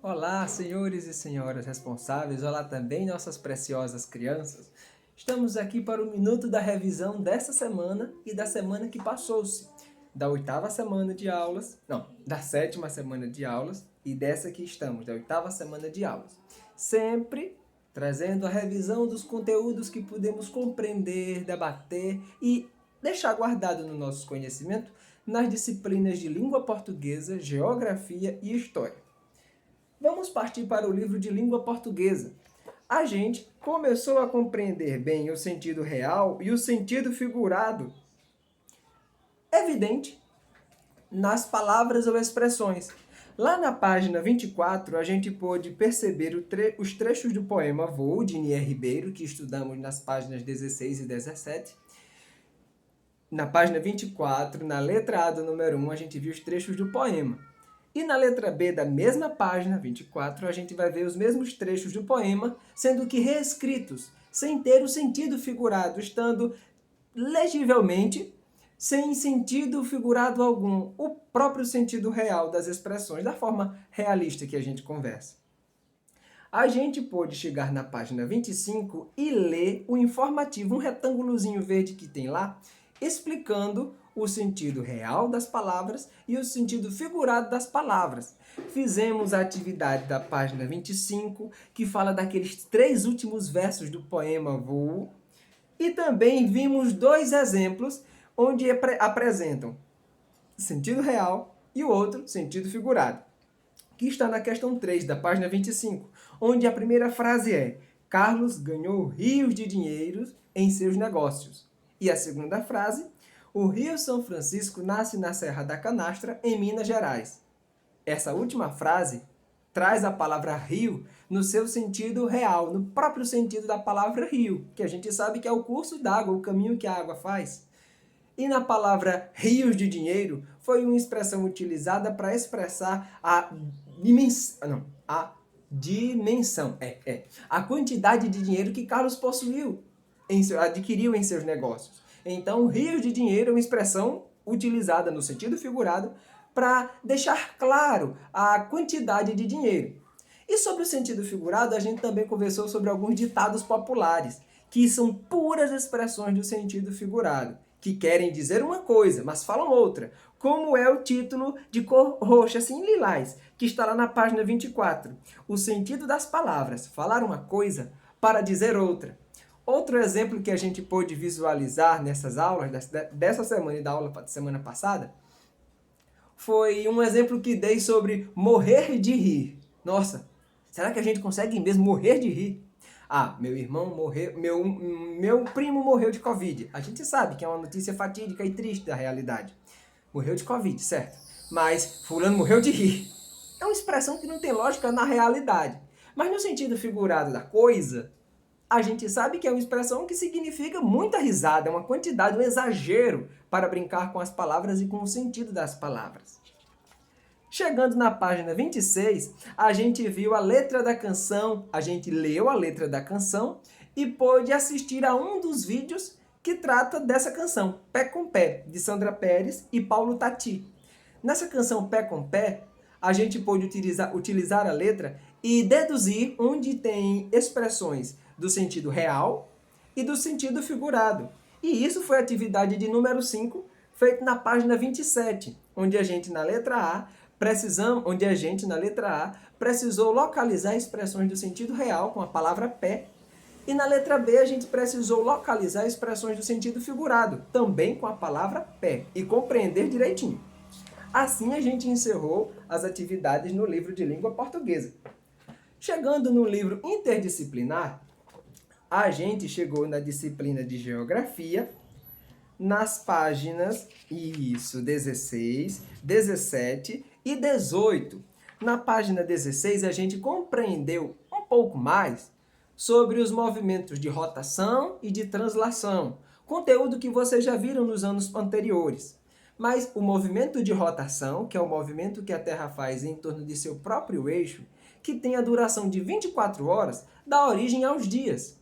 Olá, senhores e senhoras responsáveis, olá também nossas preciosas crianças. Estamos aqui para o minuto da revisão desta semana e da semana que passou-se, da oitava semana de aulas, não, da sétima semana de aulas e dessa que estamos, da oitava semana de aulas. Sempre trazendo a revisão dos conteúdos que podemos compreender, debater e deixar guardado no nosso conhecimento nas disciplinas de língua portuguesa, geografia e história. Vamos partir para o livro de língua portuguesa. A gente começou a compreender bem o sentido real e o sentido figurado evidente nas palavras ou expressões. Lá na página 24, a gente pôde perceber os trechos do poema Voo, de Nier Ribeiro, que estudamos nas páginas 16 e 17. Na página 24, na letra A do número 1, a gente viu os trechos do poema. E na letra B da mesma página, 24, a gente vai ver os mesmos trechos do poema, sendo que reescritos, sem ter o sentido figurado, estando legivelmente sem sentido figurado algum, o próprio sentido real das expressões, da forma realista que a gente conversa. A gente pôde chegar na página 25 e ler o informativo, um retângulozinho verde que tem lá, explicando o sentido real das palavras e o sentido figurado das palavras. Fizemos a atividade da página 25, que fala daqueles 3 últimos versos do poema Voo, e também vimos 2 exemplos onde apresentam sentido real e o outro sentido figurado, que está na questão 3 da página 25, onde a primeira frase é: Carlos ganhou rios de dinheiro em seus negócios. E a segunda frase: o Rio São Francisco nasce na Serra da Canastra, em Minas Gerais. Essa última frase traz a palavra rio no seu sentido real, no próprio sentido da palavra rio, que a gente sabe que é o curso d'água, o caminho que a água faz. E na palavra rios de dinheiro foi uma expressão utilizada para expressar a dimensão, a quantidade de dinheiro que Carlos possuiu, adquiriu em seus negócios. Então, rios de dinheiro é uma expressão utilizada no sentido figurado para deixar claro a quantidade de dinheiro. E sobre o sentido figurado, a gente também conversou sobre alguns ditados populares, que são puras expressões do sentido figurado, que querem dizer uma coisa, mas falam outra, como é o título de cor roxa, assim lilás, que está lá na página 24. O sentido das palavras, falar uma coisa para dizer outra. Outro exemplo que a gente pôde visualizar nessas aulas, dessa semana e da aula da semana passada, foi um exemplo que dei sobre morrer de rir. Nossa, será que a gente consegue mesmo morrer de rir? Ah, meu irmão morreu, meu primo morreu de Covid. A gente sabe que é uma notícia fatídica e triste da realidade. Morreu de Covid, certo? Mas fulano morreu de rir. É uma expressão que não tem lógica na realidade. Mas no sentido figurado da coisa, a gente sabe que é uma expressão que significa muita risada, uma quantidade, um exagero para brincar com as palavras e com o sentido das palavras. Chegando na página 26, a gente viu a letra da canção, a gente leu a letra da canção e pôde assistir a um dos vídeos que trata dessa canção, Pé com Pé, de Sandra Pérez e Paulo Tati. Nessa canção Pé com Pé, a gente pôde utilizar a letra e deduzir onde tem expressões do sentido real e do sentido figurado. E isso foi a atividade de número 5, feita na página 27, onde a gente na letra A precisou localizar expressões do sentido real com a palavra pé, e na letra B a gente precisou localizar expressões do sentido figurado, também com a palavra pé, e compreender direitinho. Assim a gente encerrou as atividades no livro de língua portuguesa. Chegando no livro interdisciplinar, a gente chegou na disciplina de geografia, nas páginas 16, 17 e 18. Na página 16, a gente compreendeu um pouco mais sobre os movimentos de rotação e de translação, conteúdo que vocês já viram nos anos anteriores. Mas o movimento de rotação, que é o movimento que a Terra faz em torno de seu próprio eixo, que tem a duração de 24 horas, dá origem aos dias.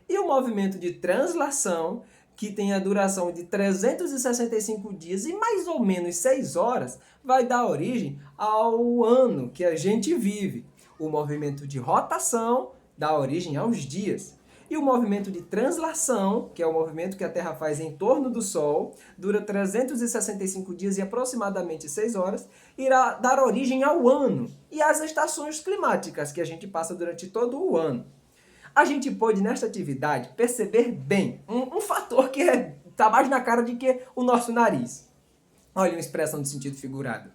E o movimento de translação, que tem a duração de 365 dias e mais ou menos 6 horas, vai dar origem ao ano que a gente vive. O movimento de rotação dá origem aos dias. E o movimento de translação, que é o movimento que a Terra faz em torno do Sol, dura 365 dias e aproximadamente 6 horas, irá dar origem ao ano e às estações climáticas que a gente passa durante todo o ano. A gente pôde, nesta atividade, perceber bem um fator que está mais na cara de que o nosso nariz. Olha uma expressão de sentido figurado.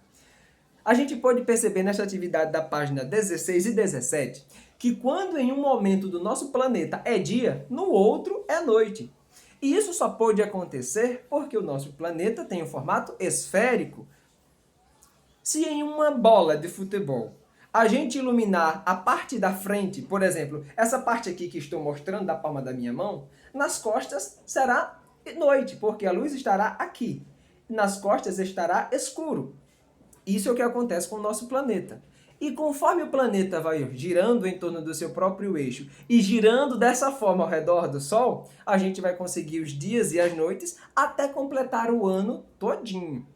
A gente pode perceber nesta atividade da página 16 e 17 que quando em um momento do nosso planeta é dia, no outro é noite. E isso só pode acontecer porque o nosso planeta tem um formato esférico. Se em uma bola de futebol a gente iluminar a parte da frente, por exemplo, essa parte aqui que estou mostrando da palma da minha mão, nas costas será noite, porque a luz estará aqui. Nas costas estará escuro. Isso é o que acontece com o nosso planeta. E conforme o planeta vai girando em torno do seu próprio eixo e girando dessa forma ao redor do Sol, a gente vai conseguir os dias e as noites até completar o ano todinho.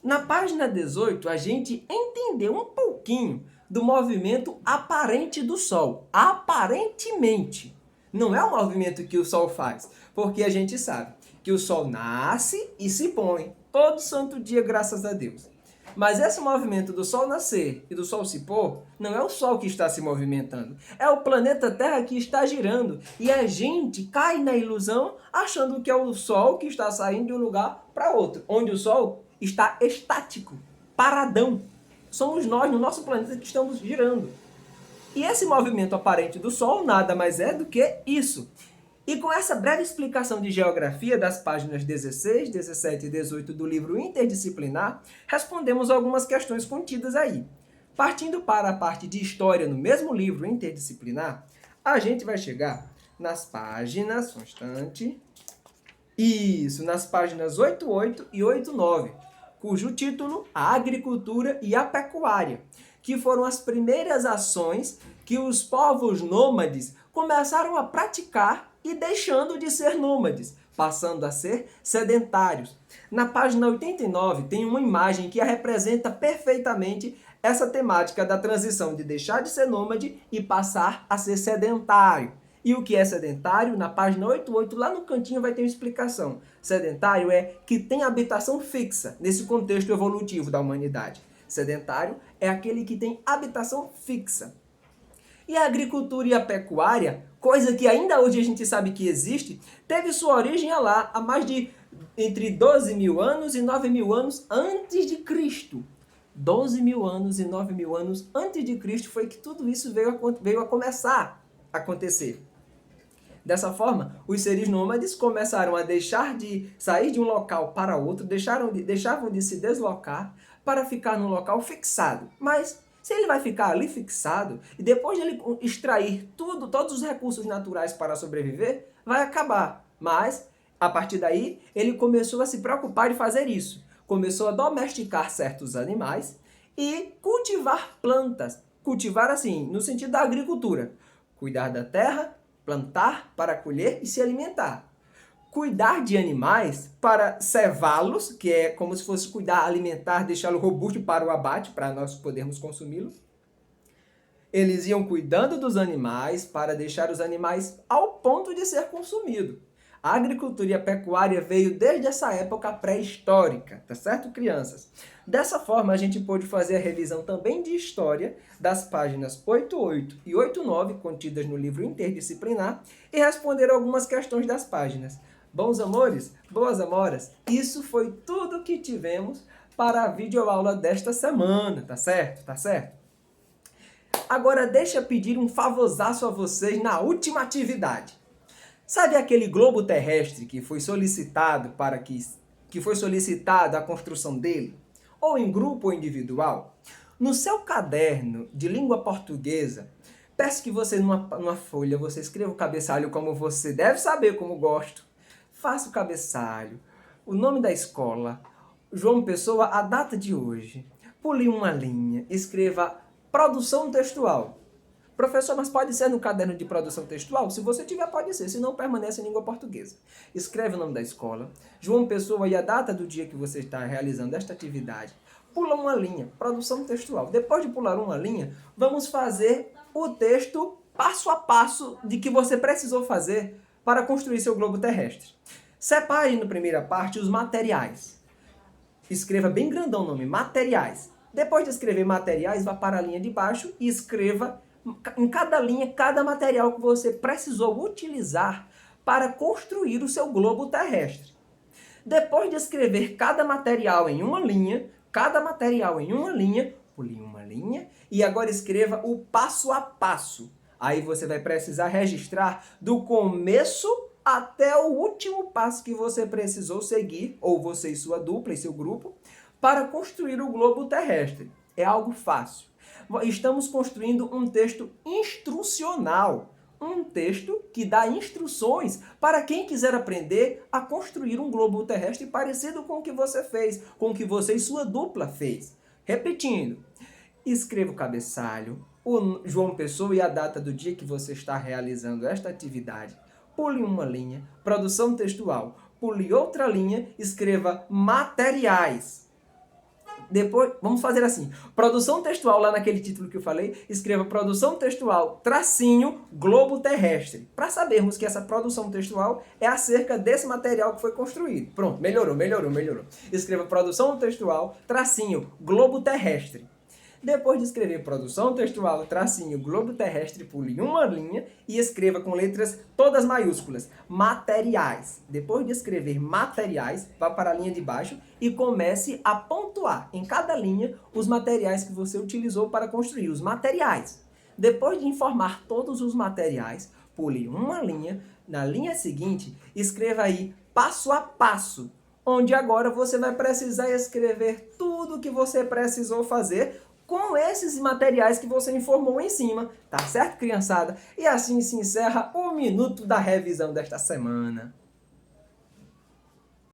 Na página 18, a gente entendeu um pouquinho do movimento aparente do Sol. Aparentemente. Não é o movimento que o Sol faz, porque a gente sabe que o Sol nasce e se põe todo santo dia, graças a Deus. Mas esse movimento do Sol nascer e do Sol se pôr, não é o Sol que está se movimentando. É o planeta Terra que está girando. E a gente cai na ilusão achando que é o Sol que está saindo de um lugar para outro. Onde o Sol está estático, paradão. Somos nós, no nosso planeta, que estamos girando. E esse movimento aparente do Sol nada mais é do que isso. E com essa breve explicação de geografia das páginas 16, 17 e 18 do livro interdisciplinar, respondemos algumas questões contidas aí. Partindo para a parte de história no mesmo livro interdisciplinar, a gente vai chegar nas páginas, só um instante, isso, nas páginas 88 e 89, cujo título, A Agricultura e a Pecuária, que foram as primeiras ações que os povos nômades começaram a praticar e deixando de ser nômades, passando a ser sedentários. Na página 89 tem uma imagem que representa perfeitamente essa temática da transição de deixar de ser nômade e passar a ser sedentário. E o que é sedentário? Na página 88, lá no cantinho vai ter uma explicação. Sedentário é que tem habitação fixa nesse contexto evolutivo da humanidade. Sedentário é aquele que tem habitação fixa. E a agricultura e a pecuária, coisa que ainda hoje a gente sabe que existe, teve sua origem lá há mais de entre 12 mil anos e 9 mil anos antes de Cristo. 12 mil anos e 9 mil anos antes de Cristo foi que tudo isso veio a começar a acontecer. Dessa forma, os seres nômades começaram a deixar de sair de um local para outro, deixavam de se deslocar para ficar num local fixado. Mas se ele vai ficar ali fixado e depois de ele extrair todos os recursos naturais para sobreviver, vai acabar. Mas, a partir daí, ele começou a se preocupar de fazer isso. Começou a domesticar certos animais e cultivar plantas. Cultivar assim, no sentido da agricultura. Cuidar da terra, plantar para colher e se alimentar. Cuidar de animais para cevá-los, que é como se fosse cuidar, alimentar, deixá-lo robusto para o abate, para nós podermos consumi-lo. Eles iam cuidando dos animais para deixar os animais ao ponto de ser consumido. A agricultura e a pecuária veio desde essa época pré-histórica, tá certo, crianças? Dessa forma, a gente pôde fazer a revisão também de história das páginas 88 e 89, contidas no livro interdisciplinar, e responder algumas questões das páginas. Bons amores, boas amoras, isso foi tudo que tivemos para a videoaula desta semana, tá certo? Tá certo? Agora deixa eu pedir um favorzaço a vocês na última atividade. Sabe aquele globo terrestre que foi solicitado a construção dele? Ou em grupo ou individual? No seu caderno de língua portuguesa, peço que você, numa folha, você escreva o cabeçalho como você deve saber, como gosto. Faça o cabeçalho, o nome da escola, João Pessoa, a data de hoje. Pule uma linha, escreva produção textual. Professor, mas pode ser no caderno de produção textual? Se você tiver, pode ser, senão permanece em língua portuguesa. Escreve o nome da escola, João Pessoa e a data do dia que você está realizando esta atividade. pula uma linha, produção textual. Depois de pular uma linha, vamos fazer o texto passo a passo de que você precisou fazer para construir seu globo terrestre. Separe na primeira parte os materiais. Escreva bem grandão o nome, materiais. Depois de escrever materiais, vá para a linha de baixo e escreva em cada linha, cada material que você precisou utilizar para construir o seu globo terrestre. Depois de escrever cada material em uma linha, pule uma linha e agora escreva o passo a passo. Aí você vai precisar registrar do começo até o último passo que você precisou seguir, ou você e sua dupla e seu grupo, para construir o globo terrestre. É algo fácil. Estamos construindo um texto instrucional. Um texto que dá instruções para quem quiser aprender a construir um globo terrestre parecido com o que você fez, com o que você e sua dupla fez. Repetindo, escreva o cabeçalho, o João Pessoa e a data do dia que você está realizando esta atividade. Pule uma linha, produção textual. Pule outra linha, escreva materiais. Depois, vamos fazer assim, produção textual, lá naquele título que eu falei, escreva produção textual, tracinho, globo terrestre, para sabermos que essa produção textual é acerca desse material que foi construído. Pronto, melhorou. Escreva produção textual, tracinho, globo terrestre. Depois de escrever produção textual, tracinho, globo terrestre, pule uma linha e escreva com letras todas maiúsculas, materiais. Depois de escrever materiais, vá para a linha de baixo e comece a pontuar em cada linha os materiais que você utilizou para construir, os materiais. Depois de informar todos os materiais, pule uma linha. Na linha seguinte, escreva aí passo a passo, onde agora você vai precisar escrever tudo o que você precisou fazer com esses materiais que você informou em cima, tá certo, criançada? E assim se encerra o minuto da revisão desta semana.